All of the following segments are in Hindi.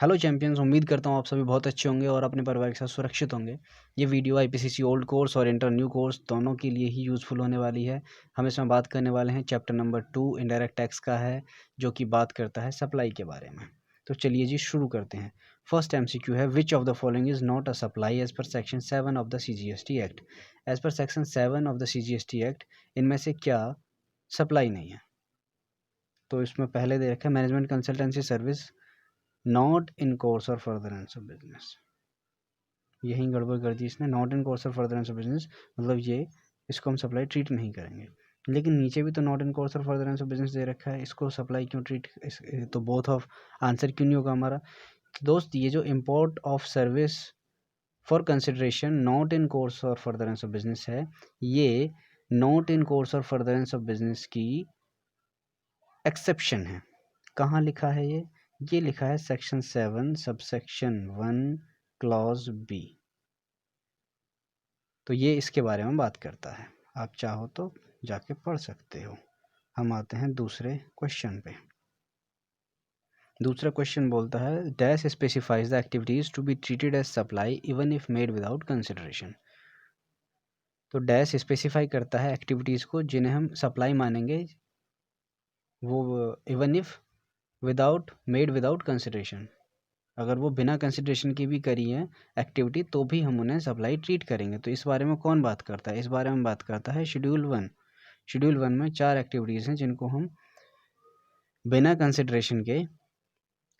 हेलो चैंपियंस, उम्मीद करता हूँ आप सभी बहुत अच्छे होंगे और अपने परिवार के साथ सुरक्षित होंगे। ये वीडियो आईपीसीसी ओल्ड कोर्स और इंटर न्यू कोर्स दोनों के लिए ही यूज़फुल होने वाली है। हम इसमें बात करने वाले हैं चैप्टर नंबर 2 इनडायरेक्ट टैक्स का है, जो कि बात करता है सप्लाई के बारे में। तो चलिए जी शुरू करते हैं। फर्स्ट एमसीक्यू है, which of the following is not a supply as per section 7 of the CGST act. As per section 7 of the CGST act इनमें से क्या सप्लाई नहीं है? तो इसमें पहले दे रखा है management consultancy service not in course और फर्दरेंस ऑफ बिजनेस। यही गड़बड़ कर दी इसने, नॉट इन कोर्स और फर्दरेंस ऑफ बिजनेस, मतलब ये इसको हम सप्लाई ट्रीट नहीं करेंगे। लेकिन नीचे भी तो नॉट इन कोर्स और फर्दरेंस ऑफ बिजनेस दे रखा है, इसको सप्लाई क्यों ट्रीट, तो बोथ ऑफ आंसर क्यों नहीं होगा हमारा? दोस्त, ये जो import of service for consideration not in course और फर्दरेंस ऑफ बिजनेस है, ये नॉट इन कोर्स और फर्दरेंस ऑफ बिजनेस की एक्सेप्शन है। कहाँ लिखा है ये लिखा है सेक्शन 7 सबसेक्शन 1 क्लॉज बी। तो ये इसके बारे में बात करता है, आप चाहो तो जाके पढ़ सकते हो। हम आते हैं दूसरे क्वेश्चन पे। दूसरा क्वेश्चन बोलता है, dash specifies the activities to be treated as supply even if made without consideration. तो डैश स्पेसिफाई करता है एक्टिविटीज को जिन्हें हम सप्लाई मानेंगे, वो even if without made without consideration, अगर वो बिना कंसिडरेशन की भी करी है एक्टिविटी तो भी हम उन्हें सप्लाई ट्रीट करेंगे। तो इस बारे में कौन बात करता है? इस बारे में बात करता है शेड्यूल 1। शेड्यूल 1 में 4 एक्टिविटीज़ हैं जिनको हम बिना कंसिडरेशन के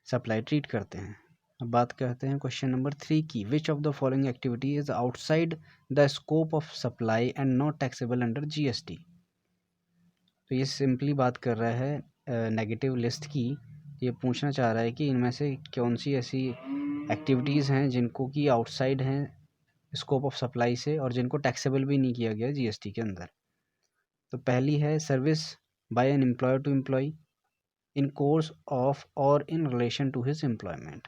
सप्लाई ट्रीट करते हैं। अब बात करते हैं क्वेश्चन नंबर 3 की, विच of the following activity is outside the scope of supply and not taxable under GST। तो ये सिंपली बात कर रहा है नेगेटिव लिस्ट की। ये पूछना चाह रहा है कि इनमें से कौन सी ऐसी एक्टिविटीज़ हैं जिनको कि आउटसाइड हैं स्कोप ऑफ सप्लाई से और जिनको टैक्सेबल भी नहीं किया गया GST के अंदर। तो पहली है service by an employer to employee in course of और in relation to his employment.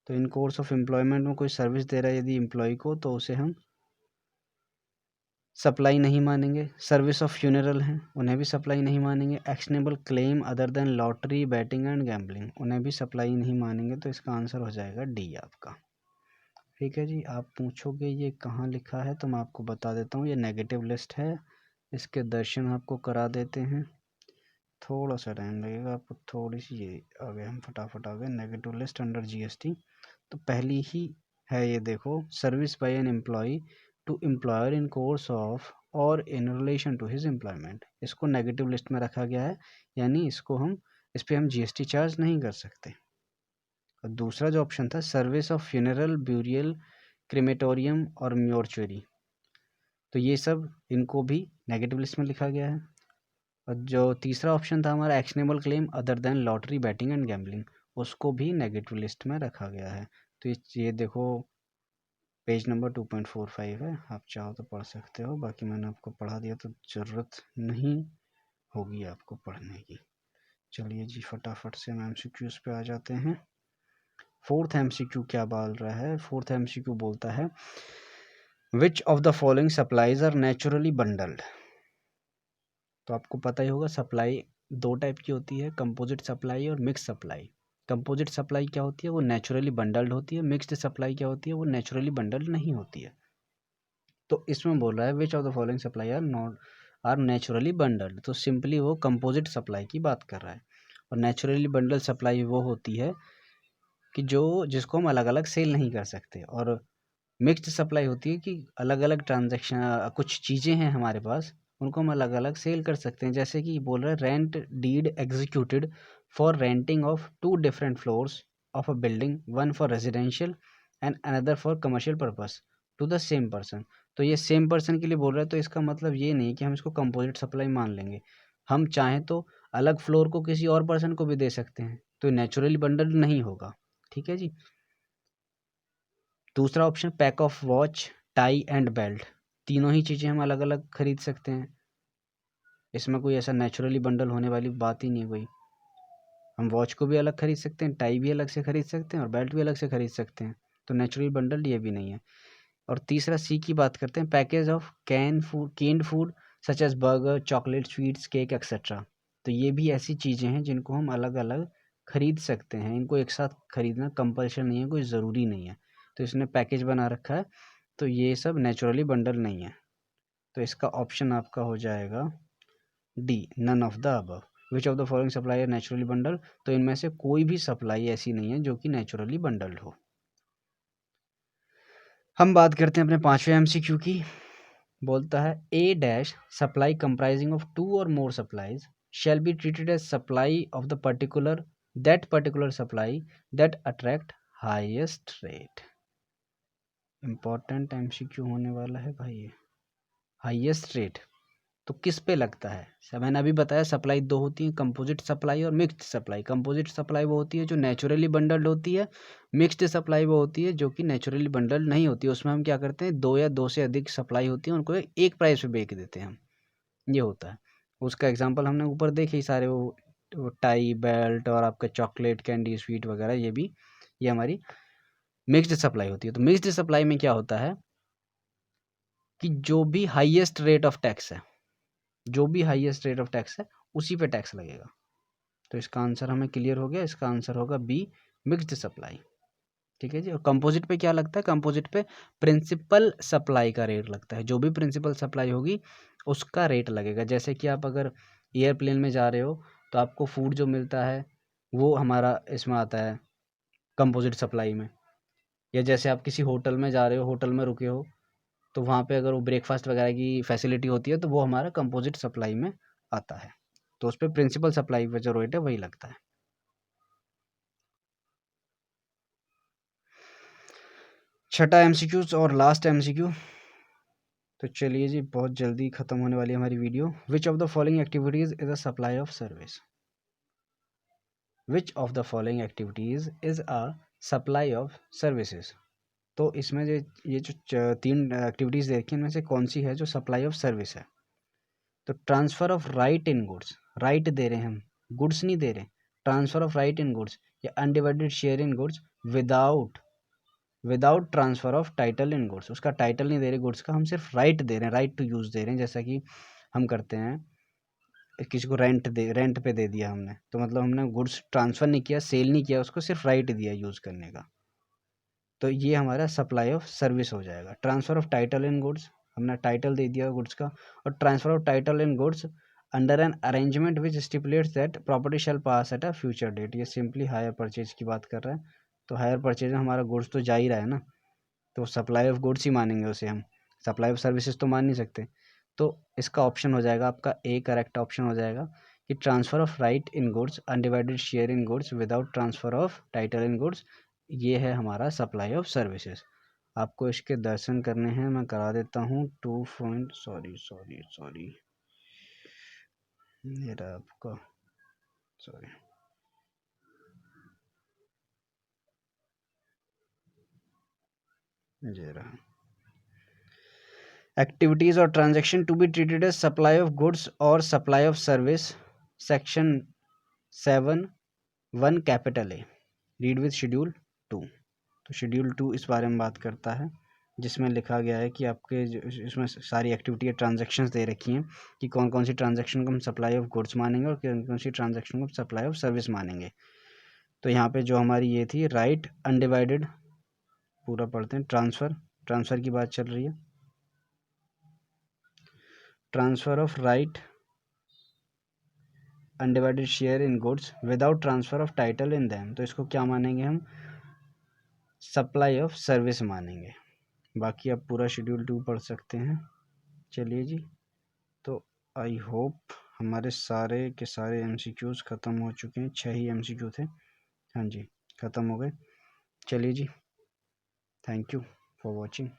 तो इन कोर्स ऑफ एम्प्लॉयमेंट में कोई सर्विस दे रहा है यदि एम्प्लॉय को, तो उसे हम सप्लाई नहीं मानेंगे। सर्विस ऑफ फ्यूनरल हैं, उन्हें भी सप्लाई नहीं मानेंगे। Actionable claim other than lottery batting and gambling, उन्हें भी सप्लाई नहीं मानेंगे। तो इसका आंसर हो जाएगा डी आपका। ठीक है जी, आप पूछोगे ये कहाँ लिखा है, तो मैं आपको बता देता हूँ। ये नेगेटिव लिस्ट है, इसके दर्शन आपको करा देते हैं। थोड़ा सा टाइम लगेगा आपको, थोड़ी सी ये आ गए, हम फटाफट आ गए। नेगेटिव लिस्ट अंडर GST, तो पहली ही है ये देखो, service by an employee to employer in course of और in relation to his employment. इसको नेगेटिव लिस्ट में रखा गया है, यानी इसको हम, इस पर हम GST चार्ज नहीं कर सकते। और दूसरा जो ऑप्शन था, service of funeral, burial, crematorium और म्योर्चुरी, तो ये सब इनको भी नेगेटिव लिस्ट में लिखा गया है। और जो तीसरा ऑप्शन था हमारा, actionable claim other than lottery batting and gambling, उसको भी नेगेटिव लिस्ट में रखा गया है। तो ये देखो पेज नंबर 2.45 है, आप चाहो तो पढ़ सकते हो, बाकी मैंने आपको पढ़ा दिया तो ज़रूरत नहीं होगी आपको पढ़ने की। चलिए जी फटाफट से हम MCQs पे आ जाते हैं। फोर्थ MCQ क्या बोल रहा है? फोर्थ MCQ बोलता है, which of the following supplies are naturally bundled. तो आपको पता ही होगा सप्लाई दो टाइप की होती है, कंपोजिट सप्लाई और मिक्स सप्लाई। कंपोजिट सप्लाई क्या होती है? वो नेचुरली बंडल्ड होती है। मिक्स्ड सप्लाई क्या होती है? वो नेचुरली बंडल्ड नहीं होती है। तो इसमें बोल रहा है which of the following supply are naturally bundled, तो सिंपली वो कंपोजिट सप्लाई की बात कर रहा है। और नेचुरली बंडल सप्लाई वो होती है कि जिसको हम अलग अलग सेल नहीं कर सकते। और मिक्स्ड सप्लाई होती है कि अलग अलग ट्रांजैक्शन, कुछ चीज़ें हैं हमारे पास, उनको हम अलग अलग सेल कर सकते हैं। जैसे कि बोल रहे हैं, rent deed executed for renting of 2 different floors of a building, one for residential and another for commercial purpose to the same person. तो ये सेम पर्सन के लिए बोल रहा है, तो इसका मतलब ये नहीं कि हम इसको कंपोजिट सप्लाई मान लेंगे। हम चाहें तो अलग फ्लोर को किसी और पर्सन को भी दे सकते हैं, तो नेचुरली बंडल नहीं होगा। ठीक है जी। दूसरा option, pack of watch, tie and belt, तीनों ही चीज़ें हम अलग अलग खरीद सकते हैं। इसमें कोई ऐसा नेचुरली बंडल होने वाली बात ही नहीं है कोई। हम वॉच को भी अलग खरीद सकते हैं, टाई भी अलग से खरीद सकते हैं और बेल्ट भी अलग से खरीद सकते हैं। तो नेचुरली बंडल ये भी नहीं है। और तीसरा C की बात करते हैं, package of canned food such as burger, chocolate, sweets, cake etcetera. तो ये भी ऐसी चीज़ें हैं जिनको हम अलग अलग खरीद सकते हैं, इनको एक साथ खरीदना कंपल्शन नहीं है, कोई ज़रूरी नहीं है। तो इसने पैकेज बना रखा है, तो ये सब नेचुरली बंडल नहीं है। तो इसका ऑप्शन आपका हो जाएगा D, none of the above. Which of the following supply are naturally bundle, तो इनमें से कोई भी सप्लाई ऐसी नहीं है जो कि नेचुरली बंडल्ड हो। हम बात करते हैं अपने 5वें एमसीक्यू की। बोलता है ए डैश सप्लाई कंप्राइजिंग ऑफ 2 और मोर supplies shall be treated as supply of the particular supply that attract highest rate। Important MCQ होने वाला है भाई ये। हाईएस्ट रेट तो किस पे लगता है? मैंने अभी बताया सप्लाई दो होती है, कंपोजिट सप्लाई और मिक्स्ड सप्लाई। कंपोजिट सप्लाई वो होती है जो नेचुरली बंडल्ड होती है, मिक्स्ड सप्लाई वो होती है जो कि नेचुरली बंडल्ड नहीं होती है। उसमें हम क्या करते हैं, 2 या 2 से अधिक सप्लाई होती है, उनको एक प्राइस पे बेच देते हैं हम, ये होता है। उसका एग्जांपल हमने ऊपर देखे ही सारे, वो टाई, बेल्ट और आपका चॉकलेट, कैंडी, स्वीट वगैरह, ये हमारी मिक्स्ड सप्लाई होती है। तो मिक्स्ड सप्लाई में क्या होता है कि जो भी हाईएस्ट रेट ऑफ टैक्स है, उसी पे टैक्स लगेगा। तो इसका आंसर हमें क्लियर हो गया, इसका आंसर होगा बी, मिक्स्ड सप्लाई। ठीक है जी। और कंपोजिट पे क्या लगता है? कंपोजिट पे प्रिंसिपल सप्लाई का रेट लगता है। जो भी प्रिंसिपल सप्लाई होगी उसका रेट लगेगा। जैसे कि आप अगर एयरप्लेन में जा रहे हो तो आपको फूड जो मिलता है वो हमारा इसमें आता है कंपोजिट सप्लाई में। या जैसे आप किसी होटल में जा रहे हो, होटल में रुके हो, तो वहाँ पे अगर वो ब्रेकफास्ट वगैरह की फैसिलिटी होती है तो वो हमारा कंपोजिट सप्लाई में आता है। तो उस पर प्रिंसिपल सप्लाई पे जो रेट है वही लगता है। छठा एमसीक्यू और लास्ट एमसीक्यू। तो चलिए जी, बहुत जल्दी खत्म होने वाली है हमारी video. Which of the following activities is a supply of service? Which of the following activities is a supply of services? तो इसमें जो ये जो 3 एक्टिविटीज देखी इनमें से कौन सी है जो सप्लाई ऑफ सर्विस है? तो transfer of right in goods, right दे रहे हैं हम, गुड्स नहीं दे रहे। Transfer of right in goods या undivided share in goods without transfer of title in goods. उसका टाइटल नहीं दे रहे गुड्स का, हम सिर्फ राइट दे रहे हैं, राइट टू यूज़ दे रहे हैं। जैसा कि हम करते हैं, किसी को रेंट पे दे दिया हमने, तो मतलब हमने गुड्स ट्रांसफ़र नहीं किया, सेल नहीं किया, उसको सिर्फ राइट दिया यूज़ करने का। तो ये हमारा सप्लाई ऑफ सर्विस हो जाएगा। Transfer of title in goods, हमने टाइटल दे दिया गुड्स का। और transfer of title in goods under an arrangement which stipulates that property shall pass at a future date. ये सिंपली हायर परचेज की बात कर रहा है। तो हायर परचेज में हमारा गुड्स तो जा ही रहा है ना, तो सप्लाई ऑफ गुड्स ही मानेंगे उसे हम, सप्लाई ऑफ सर्विसेज तो मान नहीं सकते। तो इसका ऑप्शन हो जाएगा आपका ए, करेक्ट ऑप्शन हो जाएगा कि transfer of right in goods, undivided share in goods without transfer of title in goods, ये है हमारा सप्लाई ऑफ सर्विसेज। आपको इसके दर्शन करने हैं, मैं करा देता हूँ। सॉरी ये रहा आपका, सॉरी, ये रहा। एक्टिविटीज़ और transaction to be treated as supply of goods और supply of service, section 7(1) capital A, read with schedule 2। तो शेड्यूल 2 इस बारे में बात करता है, जिसमें लिखा गया है कि आपके इसमें सारी एक्टिविटी ट्रांजैक्शंस दे रखी हैं कि कौन कौन सी ट्रांजैक्शन को हम सप्लाई ऑफ गुड्स मानेंगे और कौन कौन सी ट्रांजैक्शन को सप्लाई ऑफ सर्विस मानेंगे। तो यहाँ पे जो हमारी ये थी राइट अनडिवाइडेड, पूरा पढ़ते हैं। ट्रांसफ़र की बात चल रही है। Transfer of right undivided share in goods without transfer of title in them, तो इसको क्या मानेंगे हम? सप्लाई ऑफ सर्विस मानेंगे। बाकी आप पूरा शेड्यूल 2 पढ़ सकते हैं। चलिए जी, तो आई होप हमारे सारे के सारे एमसीक्यूज़ ख़त्म हो चुके हैं। 6 ही एमसीक्यू थे, हाँ जी, ख़त्म हो गए। चलिए जी, थैंक यू फॉर वॉचिंग।